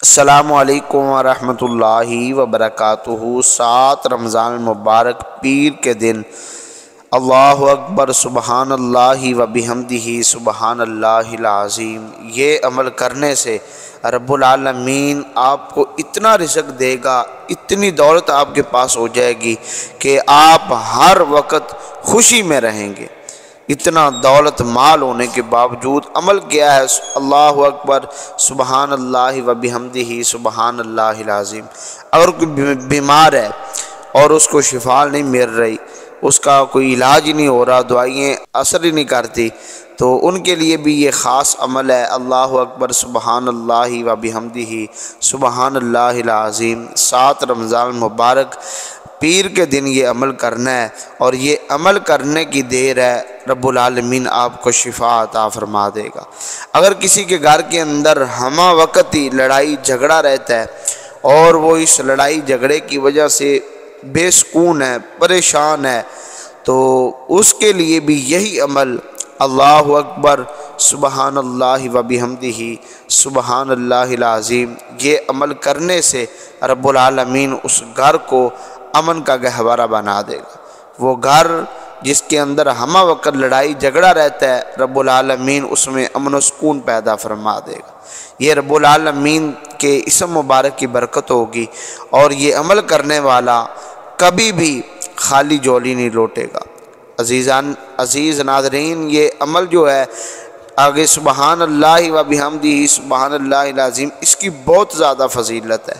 السلام علیکم ورحمۃ اللہ وبرکاتہ۔ 7 رمضان المبارک پیر کے دن اللہ اکبر سبحان اللہ وبحمدہ سبحان اللہ العظیم، یہ عمل کرنے سے رب العالمین آپ کو اتنا رزق دے گا، اتنی دولت آپ کے پاس ہو جائے گی کہ آپ ہر وقت خوشی میں رہیں گے۔ اتنا دولت مال ہونے کے باوجود عمل کیا ہے اللہ اکبر سبحان اللہ وبحمدہ سبحان اللہ العظیم۔ اگر کوئی بیمار ہے اور اس کو شفا نہیں مل رہی، اس کا کوئی علاج نہیں ہو رہا، دوائیں اثر ہی نہیں کرتی، تو ان کے لیے بھی یہ خاص عمل ہے اللہ اکبر سبحان اللہ وبحمدہ سبحان اللہ العظیم۔ 7 رمضان المبارک پیر کے دن یہ عمل کرنا ہے، اور یہ عمل کرنے کی دیر ہے رب العالمین آپ کو شفا عطا فرما دے گا۔ اگر کسی کے گھر کے اندر ہمہ وقت ہی لڑائی جھگڑا رہتا ہے اور وہ اس لڑائی جھگڑے کی وجہ سے بے سکون ہے، پریشان ہے، تو اس کے لیے بھی یہی عمل اللہ اکبر سبحان اللہ وبحمدہ سبحان اللہ العظیم، یہ عمل کرنے سے رب العالمین اس گھر کو امن کا گہوارہ بنا دے گا۔ وہ گھر جس کے اندر ہمہ وقت لڑائی جھگڑا رہتا ہے، رب العالمین اس میں امن و سکون پیدا فرما دے گا۔ یہ رب العالمین کے اسم مبارک کی برکت ہوگی، اور یہ عمل کرنے والا کبھی بھی خالی جولی نہیں لوٹے گا۔ عزیز ناظرین، یہ عمل جو ہے آگے سبحان اللہ وبحمدہ سبحان اللہ العظیم، اس کی بہت زیادہ فضیلت ہے۔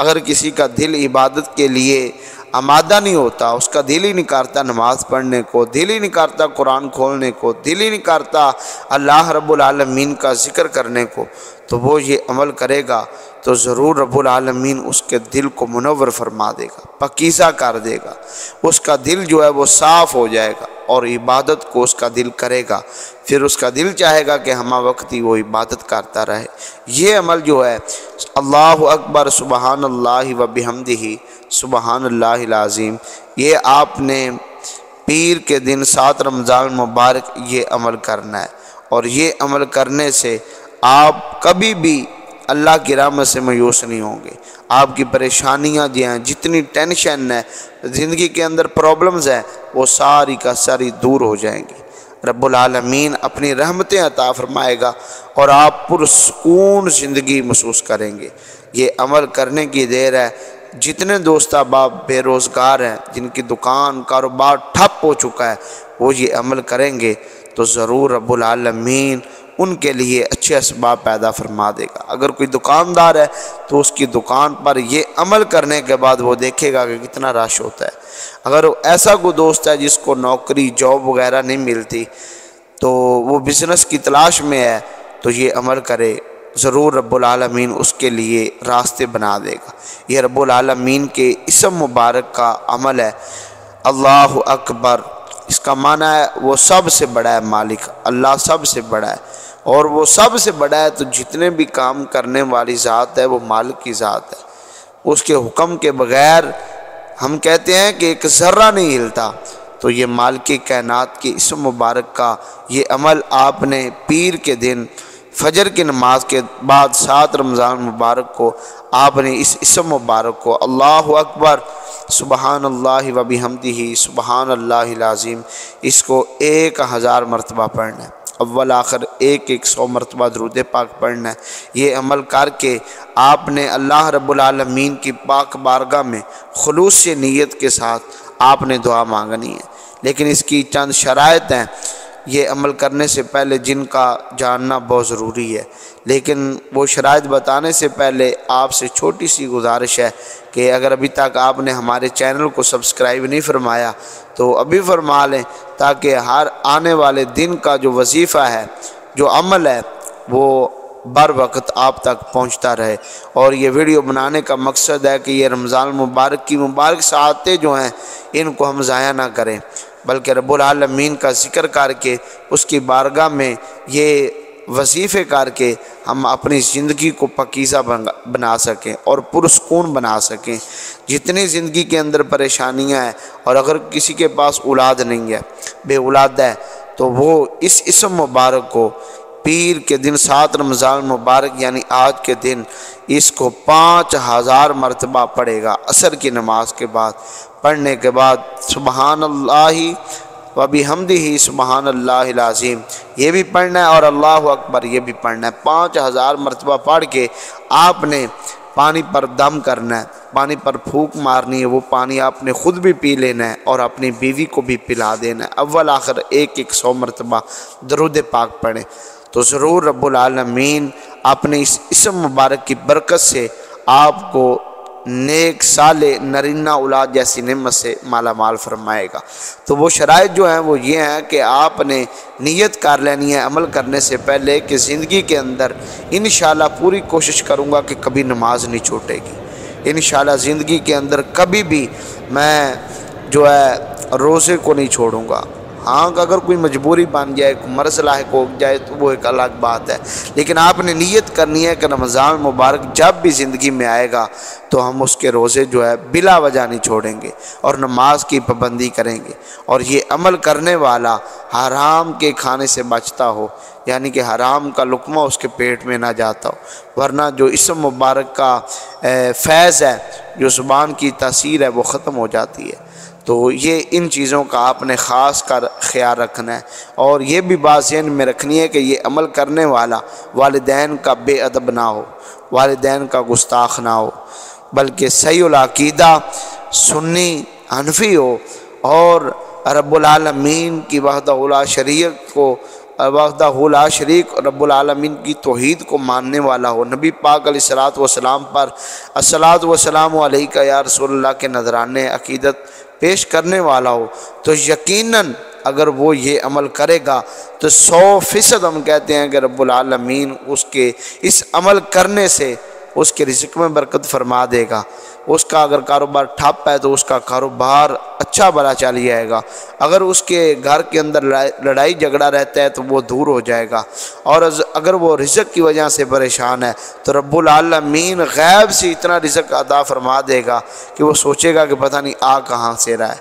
اگر کسی کا دل عبادت کے لیے آمادہ نہیں ہوتا، اس کا دل ہی نہیں کرتا نماز پڑھنے کو، دل ہی نہیں کرتا قرآن کھولنے کو، دل ہی نہیں کرتا اللہ رب العالمین کا ذکر کرنے کو، تو وہ یہ عمل کرے گا تو ضرور رب العالمین اس کے دل کو منور فرما دے گا، پاکیزہ کر دے گا۔ اس کا دل جو ہے وہ صاف ہو جائے گا، اور عبادت کو اس کا دل کرے گا، پھر اس کا دل چاہے گا کہ ہمہ وقت ہی وہ عبادت کرتا رہے۔ یہ عمل جو ہے اللہ اکبر سبحان اللہ وبحمدہ سبحان اللہ العظیم، یہ آپ نے پیر کے دن 7 رمضان المبارک یہ عمل کرنا ہے، اور یہ عمل کرنے سے آپ کبھی بھی اللہ کی رحمت سے مایوس نہیں ہوں گے۔ آپ کی پریشانیاں جو ہیں، جتنی ٹینشن ہے زندگی کے اندر، پرابلمز ہیں، وہ ساری کا ساری دور ہو جائیں گی۔ رب العالمین اپنی رحمتیں عطا فرمائے گا، اور آپ پرسکون زندگی محسوس کریں گے۔ یہ عمل کرنے کی دیر ہے۔ جتنے دوست احباب بے روزگار ہیں، جن کی دکان کاروبار ٹھپ ہو چکا ہے، وہ یہ عمل کریں گے تو ضرور رب العالمین ان کے لیے اچھے اسباب پیدا فرما دے گا۔ اگر کوئی دکاندار ہے تو اس کی دکان پر یہ عمل کرنے کے بعد وہ دیکھے گا کہ کتنا رش ہوتا ہے۔ اگر ایسا کوئی دوست ہے جس کو نوکری جاب وغیرہ نہیں ملتی، تو وہ بزنس کی تلاش میں ہے، تو یہ عمل کرے، ضرور رب العالمین اس کے لیے راستے بنا دے گا۔ یہ رب العالمین کے اسم مبارک کا عمل ہے اللہ اکبر۔ اس کا معنی ہے وہ سب سے بڑا ہے، مالک اللہ سب سے بڑا ہے، اور وہ سب سے بڑا ہے تو جتنے بھی کام کرنے والی ذات ہے وہ مالک کی ذات ہے۔ اس کے حکم کے بغیر ہم کہتے ہیں کہ ایک ذرہ نہیں ہلتا، تو یہ مالک کائنات کے اسم مبارک کا یہ عمل آپ نے پیر کے دن فجر کی نماز کے بعد 7 رمضان مبارک کو آپ نے اس اسم مبارک کو اللہ اکبر سبحان اللہ وبحمدہ سبحان اللہ العظیم، اس کو 1000 مرتبہ پڑھنا ہے۔ اول آخر 100 مرتبہ درود پاک پڑھنا ہے۔ یہ عمل کر کے آپ نے اللہ رب العالمین کی پاک بارگاہ میں خلوص سے نیت کے ساتھ آپ نے دعا مانگنی ہے۔ لیکن اس کی چند شرائط ہیں، یہ عمل کرنے سے پہلے جن کا جاننا بہت ضروری ہے، لیکن وہ شرائط بتانے سے پہلے آپ سے چھوٹی سی گزارش ہے کہ اگر ابھی تک آپ نے ہمارے چینل کو سبسکرائب نہیں فرمایا تو ابھی فرما لیں، تاکہ ہر آنے والے دن کا جو وظیفہ ہے، جو عمل ہے، وہ بر وقت آپ تک پہنچتا رہے۔ اور یہ ویڈیو بنانے کا مقصد ہے کہ یہ رمضان المبارک کی مبارک ساعتیں جو ہیں ان کو ہم ضائع نہ کریں، بلکہ رب العالمین کا ذکر کر کے اس کی بارگاہ میں یہ وظیفے کر کے ہم اپنی زندگی کو پاکیزہ بنا سکیں اور پرسکون بنا سکیں۔ جتنی زندگی کے اندر پریشانیاں ہیں، اور اگر کسی کے پاس اولاد نہیں ہے، بے اولاد ہے، تو وہ اس اسم مبارک کو پیر کے دن 7 رمضان مبارک یعنی آج کے دن اس کو 5000 مرتبہ پڑھے گا۔ عصر کی نماز کے بعد پڑھنے کے بعد سبحان اللہ وبحمدہ سبحان اللہ العظیم یہ بھی پڑھنا ہے، اور اللہ اکبر یہ بھی پڑھنا ہے۔ 5000 مرتبہ پڑھ کے آپ نے پانی پر دم کرنا ہے، پانی پر پھونک مارنی ہے، وہ پانی آپ نے خود بھی پی لینا ہے اور اپنی بیوی کو بھی پلا دینا ہے۔ اول آخر 100 مرتبہ درود پاک پڑھیں تو ضرور رب العالمین اپنے اس اسم مبارک کی برکت سے آپ کو نیک صالح نرینہ اولاد جیسی نعمت سے مالا مال فرمائے گا۔ تو وہ شرائط جو ہیں وہ یہ ہیں کہ آپ نے نیت کر لینی ہے عمل کرنے سے پہلے کہ زندگی کے اندر انشاءاللہ پوری کوشش کروں گا کہ کبھی نماز نہیں چھوٹے گی، انشاءاللہ زندگی کے اندر کبھی بھی میں جو ہے روزے کو نہیں چھوڑوں گا۔ ہاں اگر کوئی مجبوری بن جائے، کوئی مرض لاحق ہو جائے تو وہ ایک الگ بات ہے، لیکن آپ نے نیت کرنی ہے کہ رمضان مبارک جب بھی زندگی میں آئے گا تو ہم اس کے روزے جو ہے بلا وجہ نہیں چھوڑیں گے اور نماز کی پابندی کریں گے، اور یہ عمل کرنے والا حرام کے کھانے سے بچتا ہو، یعنی کہ حرام کا لقمہ اس کے پیٹ میں نہ جاتا ہو، ورنہ جو اسم مبارک کا فیض ہے، جو زبان کی تاثیر ہے وہ ختم ہو جاتی ہے۔ تو یہ ان چیزوں کا آپ نے خاص کر خیال رکھنا ہے، اور یہ بھی بات ذہن میں رکھنی ہے کہ یہ عمل کرنے والا والدین کا بے ادب نہ ہو، والدین کا گستاخ نہ ہو، بلکہ صحیح العقیدہ سنی حنفی ہو اور رب العالمین کی وحدہ لا شریک رب العالمین کی توحید کو ماننے والا ہو، نبی پاک علیہ الصلوۃ والسلام پر الصلوۃ والسلام علیکہ یا رسول اللہ کے نذرانے عقیدت پیش کرنے والا ہو، تو یقیناً اگر وہ یہ عمل کرے گا تو 100% ہم کہتے ہیں کہ رب العالمین اس کے اس عمل کرنے سے اس کے رزق میں برکت فرما دے گا۔ اس کا اگر کاروبار ٹھپ ہے تو اس کا کاروبار اچھا بھلا چل جائے گا، اگر اس کے گھر کے اندر لڑائی جھگڑا رہتا ہے تو وہ دور ہو جائے گا، اور اگر وہ رزق کی وجہ سے پریشان ہے تو رب العالمین غیب سے اتنا رزق عطا فرما دے گا کہ وہ سوچے گا کہ پتہ نہیں آ کہاں سے رہا ہے۔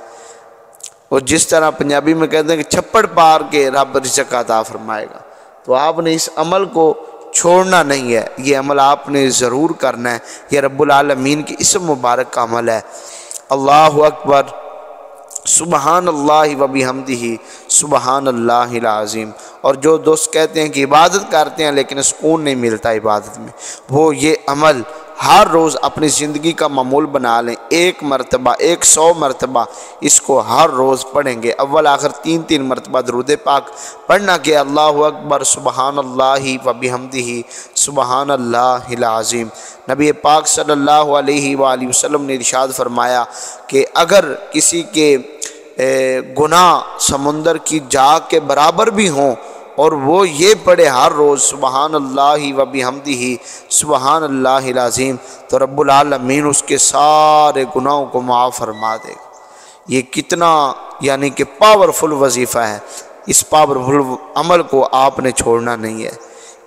وہ جس طرح پنجابی میں کہتے ہیں کہ چھپڑ پار کے رب رزق عطا فرمائے گا۔ تو آپ نے اس عمل کو چھوڑنا نہیں ہے، یہ عمل آپ نے ضرور کرنا ہے، یہ رب العالمین کی اسم مبارک کا عمل ہے۔ اللہ اکبر سبحان اللہ وبحمدہ سبحان اللہ العظیم۔ اور جو دوست کہتے ہیں کہ عبادت کرتے ہیں لیکن سکون نہیں ملتا عبادت میں، وہ یہ عمل ہر روز اپنی زندگی کا معمول بنا لیں، 100 مرتبہ اس کو ہر روز پڑھیں گے، اول آخر 3 مرتبہ درود پاک پڑھنا کہ اللہ اکبر سبحان اللہ وبحمدہ سبحان اللہ العظیم۔ نبی پاک صلی اللہ علیہ وآلہ وسلم نے ارشاد فرمایا کہ اگر کسی کے گناہ سمندر کی جاگ کے برابر بھی ہوں اور وہ یہ پڑھے ہر روز سبحان اللہ وبحمدہ سبحان اللہ العظیم، تو رب العالمین اس کے سارے گناہوں کو معاف فرما دے گا۔ یہ کتنا یعنی کہ پاورفل وظیفہ ہے، اس پاورفل عمل کو آپ نے چھوڑنا نہیں ہے۔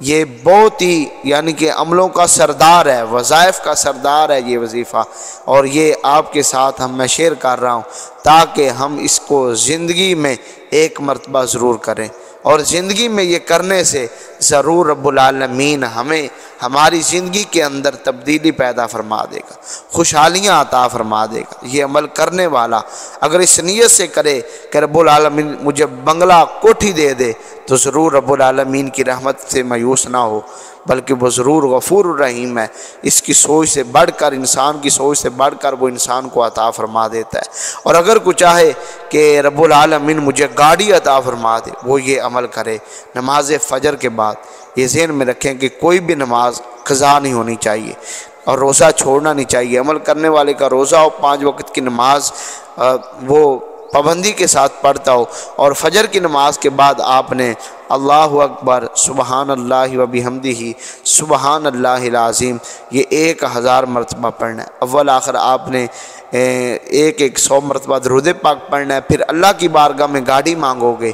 یہ بہت ہی یعنی کہ عملوں کا سردار ہے، وظائف کا سردار ہے یہ وظیفہ، اور یہ آپ کے ساتھ میں شیئر کر رہا ہوں تاکہ ہم اس کو زندگی میں 1 مرتبہ ضرور کریں، اور زندگی میں یہ کرنے سے ضرور رب العالمین ہمیں ہماری زندگی کے اندر تبدیلی پیدا فرما دے گا، خوشحالیاں عطا فرما دے گا۔ یہ عمل کرنے والا اگر اس نیت سے کرے کہ رب العالمین مجھے بنگلہ کوٹھی دے دے تو ضرور رب العالمین کی رحمت سے مایوس نہ ہو، بلکہ وہ ضرور غفور الرحیم ہے، اس کی سوچ سے بڑھ کر انسان کی سوچ سے بڑھ کر وہ انسان کو عطا فرما دیتا ہے۔ اور اگر کوئی چاہے کہ رب العالمین مجھے گاڑی عطا فرما دے، وہ یہ عمل کرے نماز فجر کے بعد۔ یہ ذہن میں رکھیں کہ کوئی بھی نماز قضا نہیں ہونی چاہیے اور روزہ چھوڑنا نہیں چاہیے۔ عمل کرنے والے کا روزہ ہو، 5 وقت کی نماز وہ پابندی کے ساتھ پڑھتا ہو، اور فجر کی نماز کے بعد آپ نے اللہ اکبر سبحان اللہ وبحمدہ سبحان اللہ العظیم یہ 1000 مرتبہ پڑھنا ہے۔ اول آخر آپ نے 100 مرتبہ درود پاک پڑھنا ہے۔ پھر اللہ کی بارگاہ میں گاڑی مانگو گے،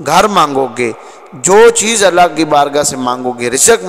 گھر مانگو گے، جو چیز اللہ کی بارگاہ سے مانگو گے، رزق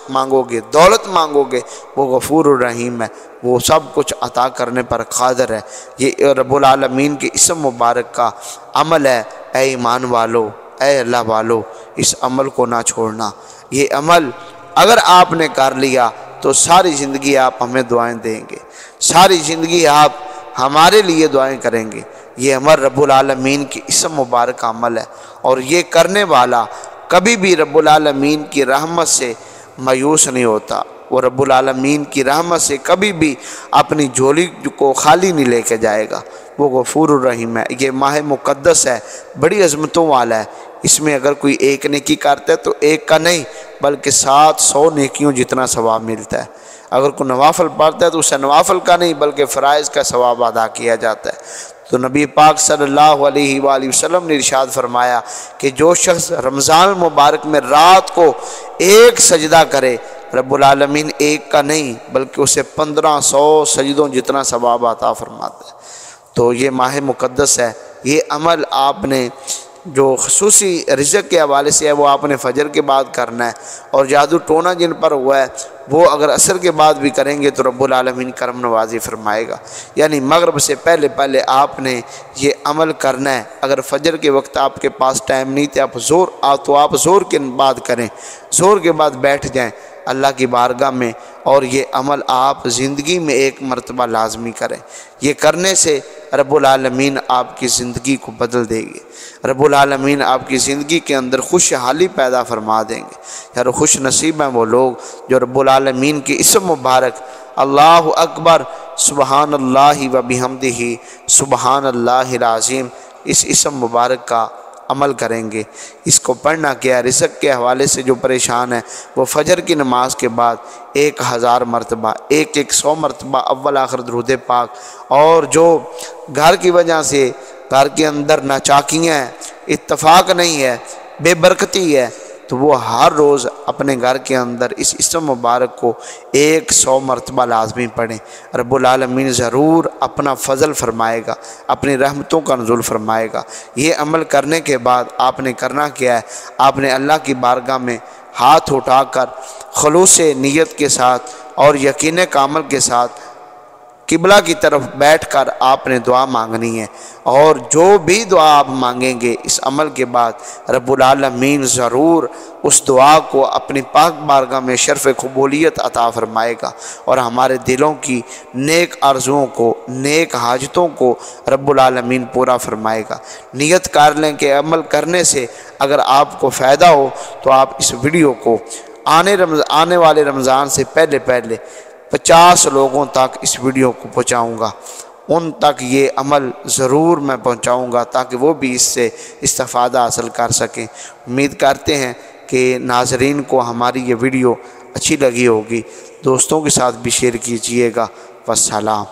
مانگو گے، دولت مانگو گے، وہ غفور الرحیم ہے، وہ سب کچھ عطا کرنے پر قادر ہے۔ یہ رب العالمین کے اسم مبارک کا عمل ہے۔ اے ایمان والو، اے اللہ والو اس عمل کو نہ چھوڑنا، یہ عمل اگر آپ نے کر لیا تو ساری زندگی آپ ہمیں دعائیں دیں گے، ساری زندگی آپ ہمارے لیے دعائیں کریں گے۔ یہ عمل رب العالمین کی اسم مبارک کا عمل ہے، اور یہ کرنے والا کبھی بھی رب العالمین کی رحمت سے مایوس نہیں ہوتا، وہ رب العالمین کی رحمت سے کبھی بھی اپنی جھولی کو خالی نہیں لے کے جائے گا۔ وہ غفور الرحیم ہے۔ یہ ماہ مقدس ہے، بڑی عظمتوں والا ہے۔ اس میں اگر کوئی ایک نیکی کرتا ہے تو ایک کا نہیں بلکہ 700 نیکیوں جتنا ثواب ملتا ہے۔ اگر کوئی نوافل پڑھتا ہے تو اسے نوافل کا نہیں بلکہ فرائض کا ثواب ادا کیا جاتا ہے۔ تو نبی پاک صلی اللہ علیہ وآلہ وسلم نے ارشاد فرمایا کہ جو شخص رمضان المبارک میں رات کو ایک سجدہ کرے، رب العالمین ایک کا نہیں بلکہ اسے 1500 سجدوں جتنا ثواب عطا فرماتا ہے۔ تو یہ ماہ مقدس ہے، یہ عمل آپ نے جو خصوصی رزق کے حوالے سے ہے وہ آپ نے فجر کے بعد کرنا ہے، اور جادو ٹونا جن پر ہوا ہے وہ اگر عصر کے بعد بھی کریں گے تو رب العالمین کرم نوازی فرمائے گا۔ یعنی مغرب سے پہلے آپ نے یہ عمل کرنا ہے۔ اگر فجر کے وقت آپ کے پاس ٹائم نہیں تھے تو آپ زور کے بعد کریں، زور کے بعد بیٹھ جائیں اللہ کی بارگاہ میں، اور یہ عمل آپ زندگی میں ایک مرتبہ لازمی کریں۔ یہ کرنے سے رب العالمین آپ کی زندگی کو بدل دے گی، رب العالمین آپ کی زندگی کے اندر خوشحالی پیدا فرما دیں گے۔ یار خوش نصیب ہیں وہ لوگ جو رب العالمین کی اسم مبارک اللہ اکبر سبحان اللہ و بحمدہ سبحان اللہ العظیم اس اسم مبارک کا عمل کریں گے۔ اس کو پڑھنا کیا، رزق کے حوالے سے جو پریشان ہے وہ فجر کی نماز کے بعد 1000 مرتبہ 100 مرتبہ اول آخر درود پاک، اور جو گھر کی وجہ سے گھر کے اندر ناچاکیاں ہیں، اتفاق نہیں ہے، بے برکتی ہے، تو وہ ہر روز اپنے گھر کے اندر اس اسم مبارک کو 100 مرتبہ لازمی پڑھیں۔ رب العالمین ضرور اپنا فضل فرمائے گا، اپنی رحمتوں کا نزول فرمائے گا۔ یہ عمل کرنے کے بعد آپ نے کرنا کیا ہے، آپ نے اللہ کی بارگاہ میں ہاتھ اٹھا کر خلوص نیت کے ساتھ اور یقین کامل کے ساتھ قبلہ کی طرف بیٹھ کر آپ نے دعا مانگنی ہے، اور جو بھی دعا آپ مانگیں گے اس عمل کے بعد رب العالمین ضرور اس دعا کو اپنی پاک بارگاہ میں شرف قبولیت عطا فرمائے گا، اور ہمارے دلوں کی نیک آرزوؤں کو، نیک حاجتوں کو رب العالمین پورا فرمائے گا۔ نیت کر لیں کہ عمل کرنے سے اگر آپ کو فائدہ ہو تو آپ اس ویڈیو کو آنے والے رمضان سے پہلے 50 لوگوں تک اس ویڈیو کو پہنچاؤں گا، ان تک یہ عمل ضرور میں پہنچاؤں گا تاکہ وہ بھی اس سے استفادہ حاصل کر سکیں۔ امید کرتے ہیں کہ ناظرین کو ہماری یہ ویڈیو اچھی لگی ہوگی، دوستوں کے ساتھ بھی شیئر کیجیے گا۔ والسلام۔